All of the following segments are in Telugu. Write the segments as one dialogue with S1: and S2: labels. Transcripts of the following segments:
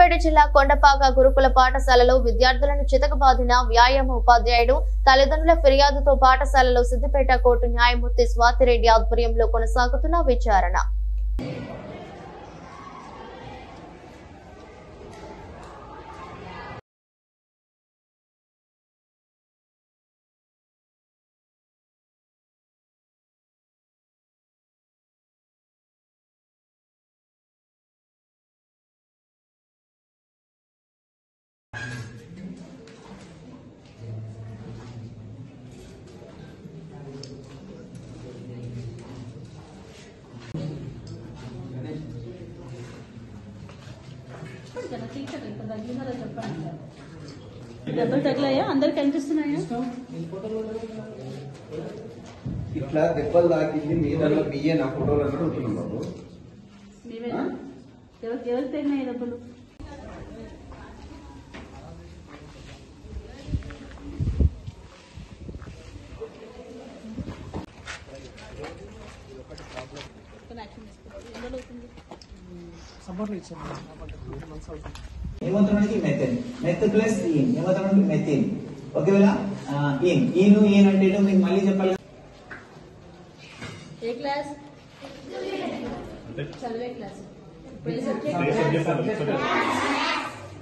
S1: సిద్దిపేట జిల్లా కొండపాక గురుకుల పాఠశాలలో విద్యార్థులను చితకబాదిన వ్యాయామ ఉపాధ్యాయుడు తల్లిదండ్రుల ఫిర్యాదుతో పాఠశాలలో సిద్దిపేట కోర్టు న్యాయమూర్తి స్వాతిరెడ్డి ఆధ్వర్యంలో కొనసాగుతున్న విచారణ.
S2: దెబ్బలు తగిలాయా? అందరికి కనిపిస్తున్నాయా?
S3: ఇట్లా దెబ్బలు తాకింది మీద బియ్య నా ఫోటోలు అక్కడ ఉంటున్నాం బాబు.
S2: మేమేనా? ఎవరికి తగినాయి దెబ్బలు?
S4: ఏమవుతుంది మెథిన్, మెత్ ప్లస్ ఈన్ ఏమవుతుంది మెథిన్. ఒకవేళ ఈన్ అంటే మీకు మళ్ళీ చెప్పాలి.
S2: ఏ క్లాస్? చదివే క్లాస్.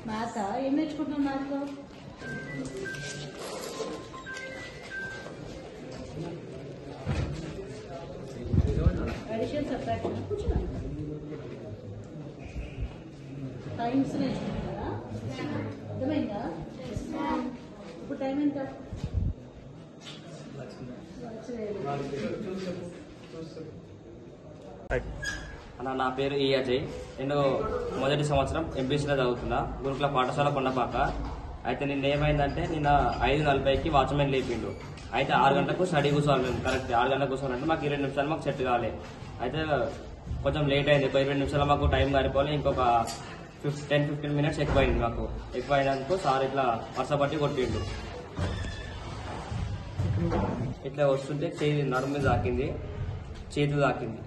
S2: మ్యాథ్ ఏం నేర్చుకుంటున్నాం? మ్యాథ్ లో అడిషన్ సబ్ట్రాక్షన్ కూర్చున్నాం. టైమ్స్ నేర్చుకుంటారా? అర్థమైందా? ఇప్పుడు టైం ఎంత?
S5: అన్న, నా పేరు ఈ అజయ్. నేను మొదటి సంవత్సరం ఎంపీసీలో చదువుతున్నా, గురుకుల పాఠశాల కొండపాక. అయితే నిన్న ఏమైందంటే, నిన్న 5:40కి వాచ్మెన్ లేపిండు. అయితే 6 గంటలకు స్టడీ కూర్చోవాలి. మేము కరెక్ట్ 6 గంటలకు కూర్చోవాలంటే మాకు 20 నిమిషాలు మాకు సెట్ కావాలి. అయితే కొంచెం లేట్ అయింది. 20 నిమిషాలు మాకు టైం గారిపోవాలి. ఇంకొక 10-15 మినిట్స్ ఎక్కువ అయింది. మాకు ఎక్కువ అయినందుకు సార్ ఇట్లా వరుస పట్టి కొట్టిండు. ఇట్లా వస్తుంటే నడుము మీద తాకింది, చేతులు తాకింది.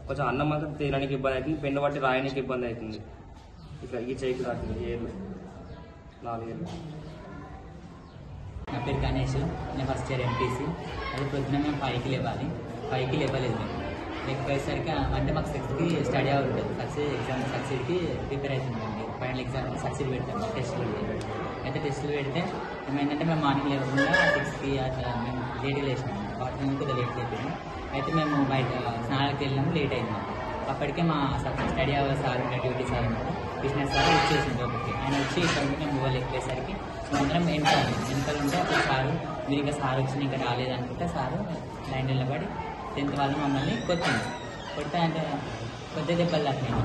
S5: కొంచెం అన్నం మాత్రం తినడానికి ఇబ్బంది అవుతుంది, పెన్ను బట్టి రాయడానికి ఇబ్బంది అవుతుంది. ఇట్లా ఈ చేతికి తాకింది, ఏళ్ళు 4 ఏళ్ళు.
S6: నా పేరు గణేష్. నేను ఫస్ట్ ఇయర్ ఎంపీసీ. అది పొద్దున మేము 5కి లేవాలి. 5కి లేవలేదు మేము. లేకపోయేసరికి అంటే మాకు 6కి స్టడీ అవర్ ఉంటుంది. సక్సీడ్కి ప్రిపేర్ అవుతుందండి. ఫైనల్ ఎగ్జామ్ సక్సీడ్ పెడతాం, టెస్టులు పెడతాం. అయితే టెస్టులు పెడితే ఏమైందంటే మేము మార్నింగ్ లేకుండా 6కి అట్లా మేము లేట్గా లేచినాము. వాటి కొద్దిగా లేట్ అయిపోయింది. అయితే మేము బయట స్నానాలకు వెళ్ళినాము, లేట్ అయింది. అప్పటికే మా స్టడీ అవర్ సార్ ఉంటే డ్యూటీ సార్ ఉంటారు, కృష్ణ సార్ వచ్చేసింది ఒకటి. ఆయన వచ్చి ఇక్కడ మేము మొబైల్ ఎక్కేసరికి అందరం వెనకాల ఉంటే అప్పుడు సారు మీరు ఇంకా సార్ వచ్చి ఇంకా రాలేదనుకుంటే సారు లైన్ నిలబడి 10th వాళ్ళు మమ్మల్ని కొడితే అంటే కొద్ది దెబ్బలు తాకినాయి.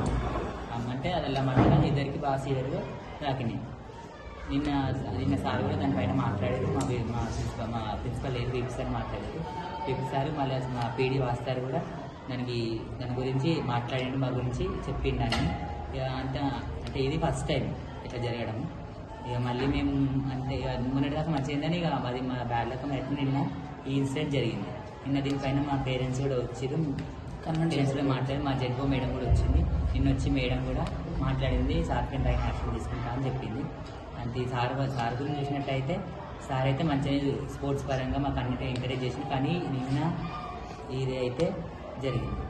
S6: అంటే అది అలా మంటగా ఇద్దరికి బాగా సీరియర్గా తాకినాయి. నిన్న సార్ కూడా దానిపైన మాట్లాడారు. మా ప్రిన్సిపల్ వీపీ సార్ మాట్లాడారు. వీపీ సార్ మళ్ళీ మా పీడీ వాస్తారు కూడా దాని గురించి మాట్లాడండి, మా గురించి చెప్పిండని. ఇక అంటే ఇది ఫస్ట్ టైం ఇట్లా జరగడం. ఇక మళ్ళీ మేము అంటే మొన్నటి దాకా మంచిగా అయిందని ఇక అది మా బ్యాడ్ లక్ ఎట్లా నిన్న ఈ ఇన్సిడెంట్ జరిగింది. నిన్న దీనిపైన మా పేరెంట్స్ కూడా వచ్చారు. పేరెంట్స్ కూడా మాట్లాడి మా జడ్గో మేడం కూడా వచ్చింది. నిన్న వచ్చి మేడం కూడా మాట్లాడింది, సార్ పైన యాక్షన్ తీసుకుంటా అని చెప్పింది. అంటే సార్ గురించి చూసినట్టయితే సార్ అయితే మంచిగా స్పోర్ట్స్ పరంగా మాకు అన్నిటి ఎంకరేజ్ చేసింది. కానీ నిన్న ఇది అయితే జరిగింది.